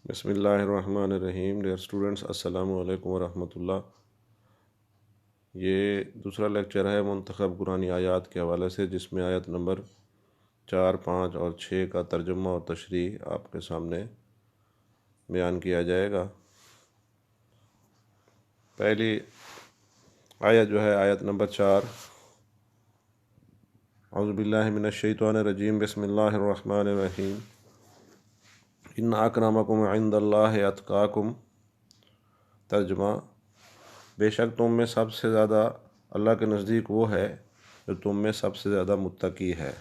بسم اللہ الرحمن الرحیم. ڈیئر اسٹوڈنٹس، السلام علیکم ورحمۃ اللہ. یہ دوسرا لیکچر ہے منتخب قرآنی آیات کے حوالے سے، جس میں آیت نمبر 4، 5 اور 6 کا ترجمہ اور تشریح آپ کے سامنے بیان کیا جائے گا. پہلی آیت جو ہے آیت نمبر 4، اعوذ باللہ من الشیطان الرجیم، بسم اللہ الرحمن الرحیم. ان اکرمکم عند اللہ اتقاکم. ترجمہ: بے شک تم میں سب سے زیادہ اللہ کے نزدیک وہ ہے جو تم میں سب سے زیادہ متقی ہے.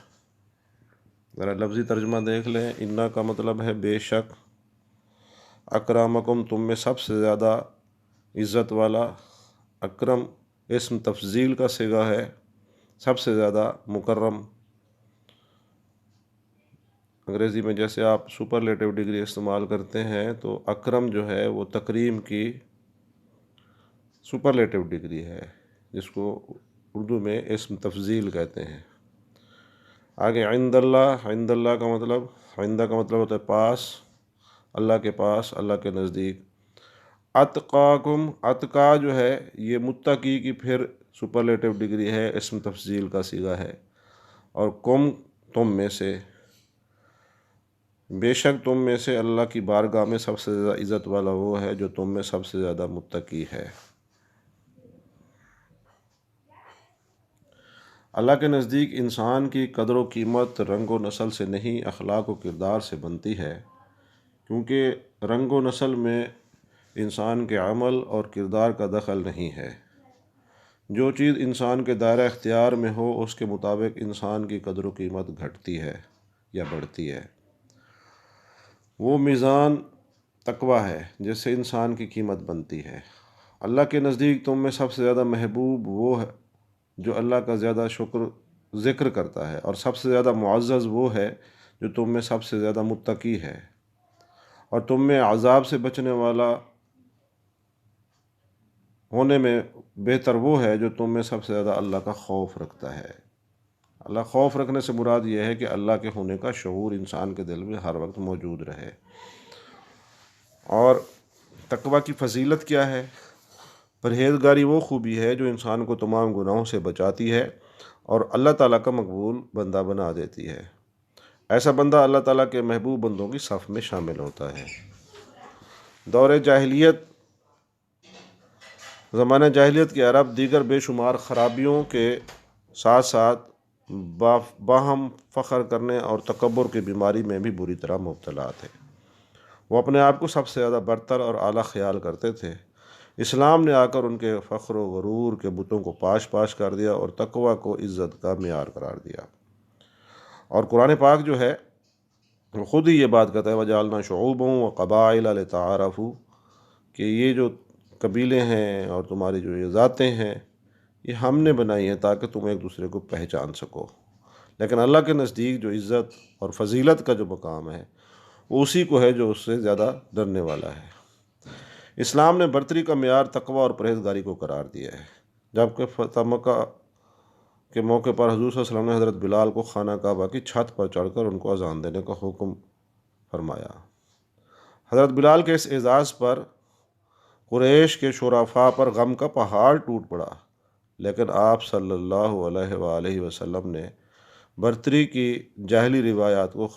ذرا لفظی ترجمہ دیکھ لیں. انا کا مطلب ہے بے شک، اکرمکم تم میں سب سے زیادہ عزت والا. اکرم اسم تفضیل کا صیغہ ہے، سب سے زیادہ مکرم. انگریزی میں جیسے آپ سپرلیٹو ڈگری استعمال کرتے ہیں تو اکرم جو ہے وہ تکریم کی سپرلیٹو ڈگری ہے، جس کو اردو میں اسم تفضیل کہتے ہیں. آگے عند اللہ. عند اللہ کا مطلب، عند کا مطلب ہوتا ہے پاس، اللہ کے پاس، اللہ کے نزدیک. اتقاکم، اتقا جو ہے یہ متقی کی پھر سپرلیٹو ڈگری ہے، اسم تفضیل کا صیغہ ہے. اور کم تم میں سے، بے شک تم میں سے اللہ کی بارگاہ میں سب سے زیادہ عزت والا وہ ہے جو تم میں سب سے زیادہ متقی ہے. اللہ کے نزدیک انسان کی قدر و قیمت رنگ و نسل سے نہیں، اخلاق و کردار سے بنتی ہے، کیونکہ رنگ و نسل میں انسان کے عمل اور کردار کا دخل نہیں ہے. جو چیز انسان کے دائرہ اختیار میں ہو اس کے مطابق انسان کی قدر و قیمت گھٹتی ہے یا بڑھتی ہے. وہ میزان تقویٰ ہے جس سے انسان کی قیمت بنتی ہے. اللہ کے نزدیک تم میں سب سے زیادہ محبوب وہ ہے جو اللہ کا زیادہ شکر ذکر کرتا ہے، اور سب سے زیادہ معزز وہ ہے جو تم میں سب سے زیادہ متقی ہے. اور تم میں عذاب سے بچنے والا ہونے میں بہتر وہ ہے جو تم میں سب سے زیادہ اللہ کا خوف رکھتا ہے. اللہ خوف رکھنے سے مراد یہ ہے کہ اللہ کے ہونے کا شعور انسان کے دل میں ہر وقت موجود رہے. اور تقویٰ کی فضیلت کیا ہے؟ پرہیزگاری وہ خوبی ہے جو انسان کو تمام گناہوں سے بچاتی ہے اور اللہ تعالیٰ کا مقبول بندہ بنا دیتی ہے. ایسا بندہ اللہ تعالیٰ کے محبوب بندوں کی صف میں شامل ہوتا ہے. دور جاہلیت، زمانہ جاہلیت کے عرب دیگر بے شمار خرابیوں کے ساتھ ساتھ باہم فخر کرنے اور تکبر کی بیماری میں بھی بری طرح مبتلا تھے. وہ اپنے آپ کو سب سے زیادہ برتر اور اعلیٰ خیال کرتے تھے. اسلام نے آ کر ان کے فخر و غرور کے بتوں کو پاش پاش کر دیا اور تقویٰ کو عزت کا معیار قرار دیا. اور قرآن پاک جو ہے وہ خود ہی یہ بات کہتا ہے وَجَعَلْنَا شُعُوبًا وَقَبَائِلَ لِتَعَارَفُوا، کہ یہ جو قبیلے ہیں اور تمہاری جو یہ ذاتیں ہیں یہ ہم نے بنائی ہیں تاکہ تم ایک دوسرے کو پہچان سکو. لیکن اللہ کے نزدیک جو عزت اور فضیلت کا جو مقام ہے وہ اسی کو ہے جو اس سے زیادہ ڈرنے والا ہے. اسلام نے برتری کا معیار تقویٰ اور پرہیزگاری کو قرار دیا ہے. جبکہ فتح مکہ کے موقع پر حضور صلی اللہ علیہ وسلم نے حضرت بلال کو خانہ کعبہ کی چھت پر چڑھ کر ان کو اذان دینے کا حکم فرمایا. حضرت بلال کے اس اعزاز پر قریش کے شرفاء پر غم کا پہاڑ ٹوٹ پڑا، لیکن آپ صلی اللہ علیہ وآلہ وسلم نے برتری کی جاہلی روایات کو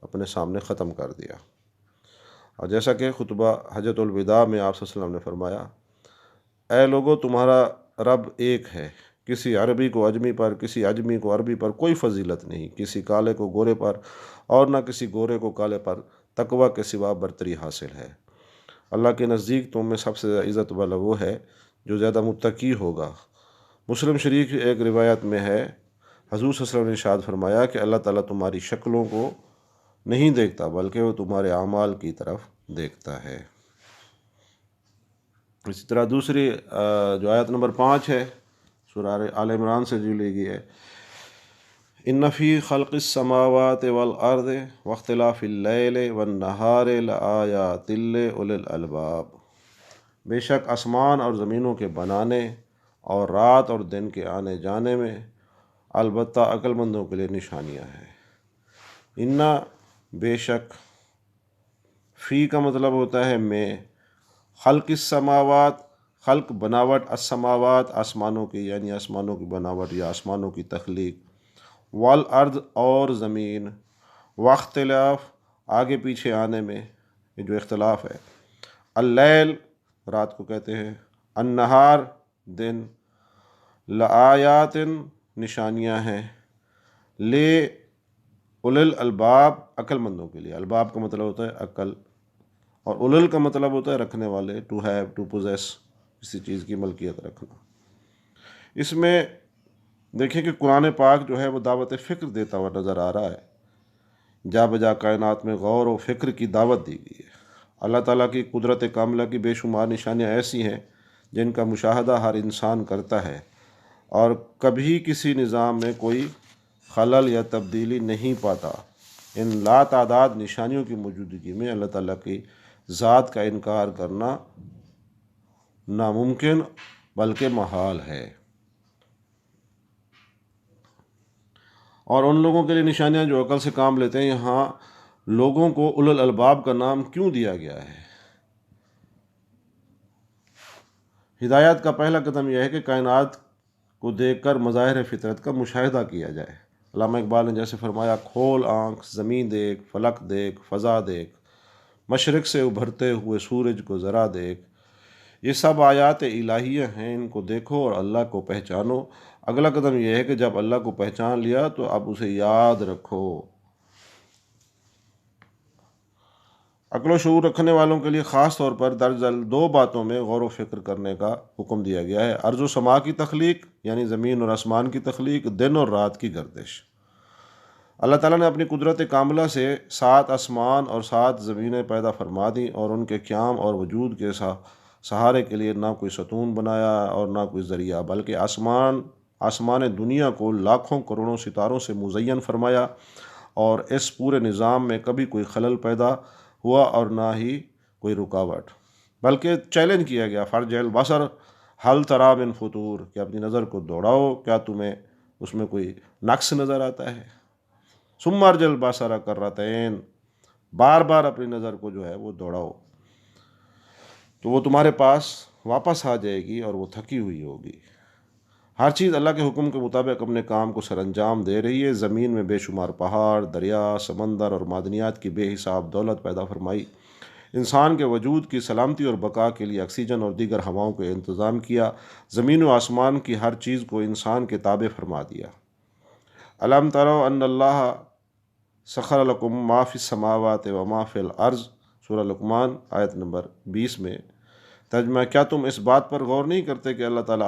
اپنے سامنے ختم کر دیا. اور جیسا کہ خطبہ حجۃ الوداع میں آپ صلی اللہ علیہ وسلم نے فرمایا، اے لوگو تمہارا رب ایک ہے. کسی عربی کو اجمی پر، کسی اجمی کو عربی پر کوئی فضیلت نہیں، کسی کالے کو گورے پر اور نہ کسی گورے کو کالے پر تقویٰ کے سوا برتری حاصل ہے. اللہ کے نزدیک تم میں سب سے زیادہ عزت والا وہ ہے جو زیادہ متقی ہوگا. مسلم شریف کی ایک روایت میں ہے حضور صلی اللہ علیہ وسلم نے ارشاد فرمایا کہ اللہ تعالیٰ تمہاری شکلوں کو نہیں دیکھتا بلکہ وہ تمہارے اعمال کی طرف دیکھتا ہے. اسی طرح دوسری جو آیت نمبر 5 ہے سورہ آل عمران سے جو لی گئی ہے، ان فی خلق السماوات والارض واختلاف اللیل والنہار لآیات لأولی الالباب. بے شک آسمان اور زمینوں کے بنانے اور رات اور دن کے آنے جانے میں البتہ عقل مندوں کے لیے نشانیاں ہیں. انا بے شک فی کا مطلب ہوتا ہے میں، خلق السماوات، خلق بناوٹ، السماوات آسمانوں کی، یعنی آسمانوں کی بناوٹ یا آسمانوں کی تخلیق، والارض اور زمین، واختلاف آگے پیچھے آنے میں، یہ جو اختلاف ہے، اللیل رات کو کہتے ہیں، النہار دن، لآیات نشانیاں ہیں، لے اولل الالباب عقل مندوں کے لیے، الباب کا مطلب ہوتا ہے عقل، اور اولل کا مطلب ہوتا ہے رکھنے والے، ٹو ہیو، ٹو پوزیس، کسی چیز کی ملکیت رکھنا۔ اس میں دیکھیں کہ قرآن پاک جو ہے وہ دعوت فکر دیتا ہوا نظر آ رہا ہے، جا بجا کائنات میں غور و فکر کی دعوت دی گئی ہے۔ اللہ تعالیٰ کی قدرت کاملہ کی بے شمار نشانیاں ایسی ہیں جن کا مشاہدہ ہر انسان کرتا ہے، اور کبھی کسی نظام میں کوئی خلل یا تبدیلی نہیں پاتا۔ ان لا تعداد نشانیوں کی موجودگی میں اللہ تعالیٰ کی ذات کا انکار کرنا ناممکن بلکہ محال ہے۔ اور ان لوگوں کے لیے نشانیاں جو عقل سے کام لیتے ہیں، یہاں لوگوں کو اولو الالباب کا نام کیوں دیا گیا ہے؟ ہدایت کا پہلا قدم یہ ہے کہ کائنات کو دیکھ کر مظاہر فطرت کا مشاہدہ کیا جائے۔ علامہ اقبال نے جیسے فرمایا، کھول آنکھ زمین دیکھ، فلک دیکھ، فضا دیکھ، مشرق سے ابھرتے ہوئے سورج کو ذرا دیکھ۔ یہ سب آیات الہیہ ہیں، ان کو دیکھو اور اللہ کو پہچانو۔ اگلا قدم یہ ہے کہ جب اللہ کو پہچان لیا تو اب اسے یاد رکھو۔ عقل و شعور رکھنے والوں کے لیے خاص طور پر درج ذیل دو باتوں میں غور و فکر کرنے کا حکم دیا گیا ہے: ارض و سما کی تخلیق، یعنی زمین اور آسمان کی تخلیق، دن اور رات کی گردش۔ اللہ تعالیٰ نے اپنی قدرت کاملہ سے 7 آسمان اور 7 زمینیں پیدا فرما دیں، اور ان کے قیام اور وجود کے سہارے کے لیے نہ کوئی ستون بنایا اور نہ کوئی ذریعہ، بلکہ آسمان دنیا کو لاکھوں کروڑوں ستاروں سے مزین فرمایا، اور اس پورے نظام میں کبھی کوئی خلل پیدا ہوا اور نہ ہی کوئی رکاوٹ، بلکہ چیلنج کیا گیا: فرجع البصر هل تری من فطور، کہ اپنی نظر کو دوڑاؤ، کیا تمہیں اس میں کوئی نقص نظر آتا ہے؟ ثم ارجع البصر کرتین، بار بار اپنی نظر کو جو ہے وہ دوڑاؤ تو وہ تمہارے پاس واپس آ جائے گی اور وہ تھکی ہوئی ہوگی۔ ہر چیز اللہ کے حکم کے مطابق اپنے کام کو سر انجام دے رہی ہے۔ زمین میں بے شمار پہاڑ، دریا، سمندر اور معدنیات کی بے حساب دولت پیدا فرمائی، انسان کے وجود کی سلامتی اور بقا کے لیے آکسیجن اور دیگر ہواؤں کا انتظام کیا، زمین و آسمان کی ہر چیز کو انسان کے تابع فرما دیا۔ الم تروا ان اللہ سخر لکم ما فی السماوات و ما فی الارض، سورہ لقمان آیت نمبر 20 میں ترجمہ: کیا تم اس بات پر غور نہیں کرتے کہ اللہ تعالیٰ نے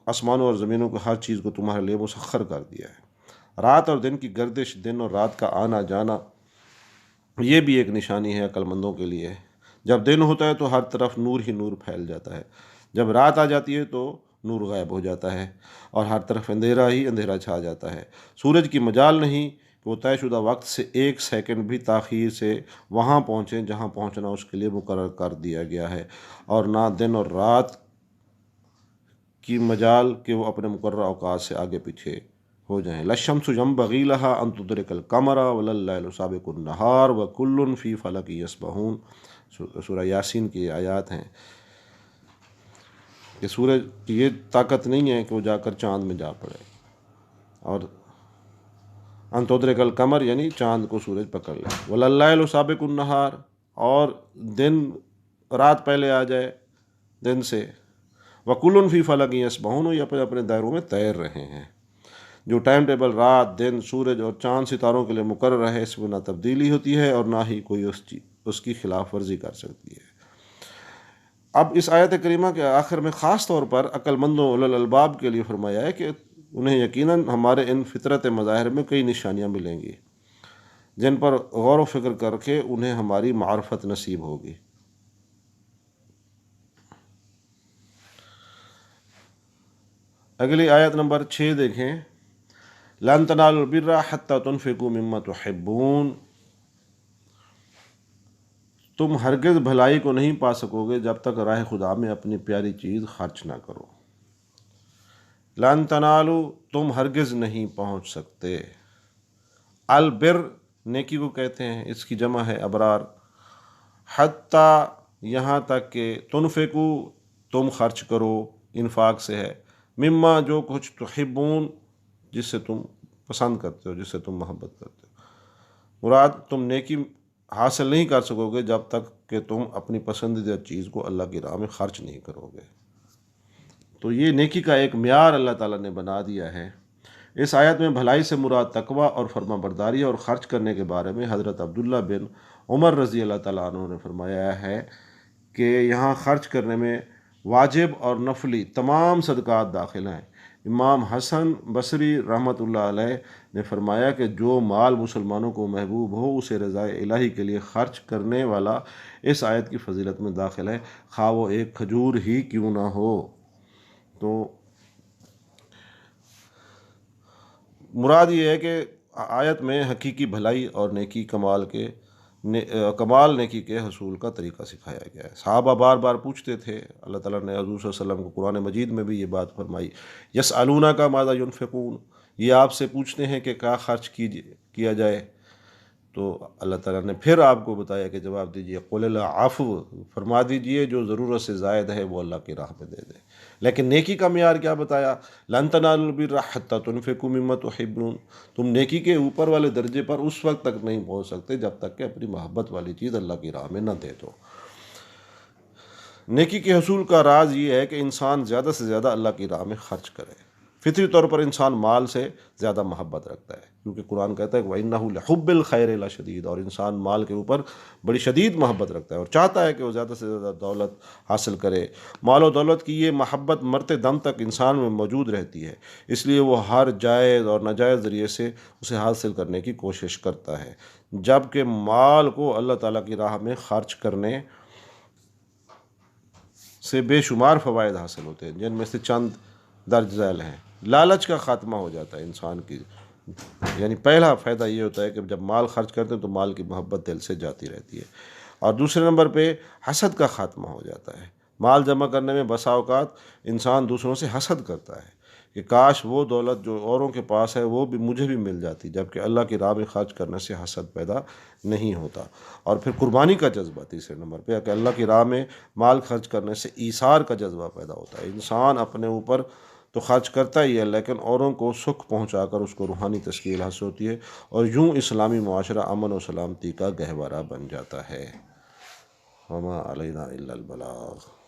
آسمانوں اور زمینوں کو ہر چیز کو تمہارے لیے مسخر کر دیا ہے۔ رات اور دن کی گردش، دن اور رات کا آنا جانا، یہ بھی ایک نشانی ہے عقل مندوں کے لیے۔ جب دن ہوتا ہے تو ہر طرف نور ہی نور پھیل جاتا ہے، جب رات آ جاتی ہے تو نور غائب ہو جاتا ہے اور ہر طرف اندھیرا ہی اندھیرا چھا جاتا ہے۔ سورج کی مجال نہیں کہ وہ طے شدہ وقت سے 1 سیکنڈ بھی تاخیر سے وہاں پہنچیں جہاں پہنچنا اس کے لیے مقرر کر دیا گیا ہے، اور نہ دن اور رات کی مجال کہ وہ اپنے مقررہ اوقات سے آگے پیچھے ہو جائیں۔ لا الشمس ينبغي لها ان تدرك القمر ولا الليل سابق النهار وكل في فلك يسبحون، سورہ یاسین کی آیات ہیں کہ سورج کی یہ طاقت نہیں ہے کہ وہ جا کر چاند میں جا پڑے، اور ان تدرک القمر یعنی چاند کو سورج پکڑ لے، ولا الليل سابق النهار، اور دن رات پہلے آ جائے دن سے، وکل فی فلک یسبحون، یہ اپنے اپنے دائروں میں تیر رہے ہیں۔ جو ٹائم ٹیبل رات دن سورج اور چاند ستاروں کے لیے مقرر ہے، اس میں نہ تبدیلی ہوتی ہے اور نہ ہی کوئی اس کی خلاف ورزی کر سکتی ہے۔ اب اس آیت کریمہ کے آخر میں خاص طور پر عقل مندوں اولو الالباب کے لیے فرمایا ہے کہ انہیں یقیناً ہمارے ان فطرت مظاہر میں کئی نشانیاں ملیں گی جن پر غور و فکر کر کے انہیں ہماری معرفت نصیب ہوگی۔ اگلی آیت نمبر 6 دیکھیں، لن تنالوا البر حتى تنفقوا مما تحبون، تم ہرگز بھلائی کو نہیں پا سکو گے جب تک راہ خدا میں اپنی پیاری چیز خرچ نہ کرو۔ لن تنالوا، تم ہرگز نہیں پہنچ سکتے، البر نیکی کو کہتے ہیں، اس کی جمع ہے ابرار۔ حتیٰ یہاں تک کہ تنفقو تم خرچ کرو، انفاق سے ہے، مما جو کچھ تحبون جس سے تم پسند کرتے ہو، جس سے تم محبت کرتے ہو۔ مراد تم نیکی حاصل نہیں کر سکو گے جب تک کہ تم اپنی پسندیدہ چیز کو اللہ کی راہ میں خرچ نہیں کرو گے۔ تو یہ نیکی کا ایک معیار اللہ تعالیٰ نے بنا دیا ہے۔ اس آیت میں بھلائی سے مراد تقوی اور فرما برداری اور خرچ کرنے کے بارے میں حضرت عبداللہ بن عمر رضی اللہ تعالیٰ عنہ نے فرمایا ہے کہ یہاں خرچ کرنے میں واجب اور نفلی تمام صدقات داخل ہیں۔ امام حسن بصری رحمۃ اللہ علیہ نے فرمایا کہ جو مال مسلمانوں کو محبوب ہو اسے رضائے الہی کے لیے خرچ کرنے والا اس آیت کی فضیلت میں داخل ہے، خواہ وہ ایک کھجور ہی کیوں نہ ہو۔ تو مراد یہ ہے کہ آیت میں حقیقی بھلائی اور نیکی کمال نیکی کے حصول کا طریقہ سکھایا گیا ہے۔ صحابہ بار بار پوچھتے تھے، اللہ تعالیٰ نے حضور صلی اللہ علیہ وسلم کو قرآن مجید میں بھی یہ بات فرمائی، یسألونک ماذا ینفقون، یہ آپ سے پوچھتے ہیں کہ کیا خرچ کیا جائے، تو اللہ تعالیٰ نے پھر آپ کو بتایا کہ جواب دیجیے، قل العفو، فرما دیجیے جو ضرورت سے زائد ہے وہ اللہ کی راہ میں دے دیں۔ لیکن نیکی کا معیار کیا بتایا، لن تنالوا البر حتی تنفقوا مما تحبون، تم نیکی کے اوپر والے درجے پر اس وقت تک نہیں پہنچ سکتے جب تک کہ اپنی محبت والی چیز اللہ کی راہ میں نہ دے دو۔ نیکی کے حصول کا راز یہ ہے کہ انسان زیادہ سے زیادہ اللہ کی راہ میں خرچ کرے۔ فطری طور پر انسان مال سے زیادہ محبت رکھتا ہے، کیونکہ قرآن کہتا ہے کہ وَإِنَّهُ لِحُبِّ الْخَيْرِ لَشَدِيدٌ، اور انسان مال کے اوپر بڑی شدید محبت رکھتا ہے اور چاہتا ہے کہ وہ زیادہ سے زیادہ دولت حاصل کرے۔ مال و دولت کی یہ محبت مرتے دم تک انسان میں موجود رہتی ہے، اس لیے وہ ہر جائز اور ناجائز ذریعے سے اسے حاصل کرنے کی کوشش کرتا ہے، جبکہ مال کو اللہ تعالیٰ کی راہ میں خرچ کرنے سے بے شمار فوائد حاصل ہوتے ہیں، جن میں سے چند درج ذیل ہیں۔ لالچ کا خاتمہ ہو جاتا ہے انسان کی، یعنی پہلا فائدہ یہ ہوتا ہے کہ جب مال خرچ کرتے ہیں تو مال کی محبت دل سے جاتی رہتی ہے، اور دوسرے نمبر پہ حسد کا خاتمہ ہو جاتا ہے۔ مال جمع کرنے میں بسا اوقات انسان دوسروں سے حسد کرتا ہے کہ کاش وہ دولت جو اوروں کے پاس ہے وہ بھی مجھے بھی مل جاتی، جبکہ اللہ کی راہ میں خرچ کرنے سے حسد پیدا نہیں ہوتا۔ اور پھر قربانی کا جذبہ تیسرے نمبر پہ کہ اللہ کی راہ میں مال خرچ کرنے سے ایثار کا جذبہ پیدا ہوتا ہے۔ انسان اپنے اوپر تو خرچ کرتا ہی ہے لیکن اوروں کو سکھ پہنچا کر اس کو روحانی تسکین حاصل ہوتی ہے، اور یوں اسلامی معاشرہ امن و سلامتی کا گہوارہ بن جاتا ہے۔ وما علینا الا البلاغ۔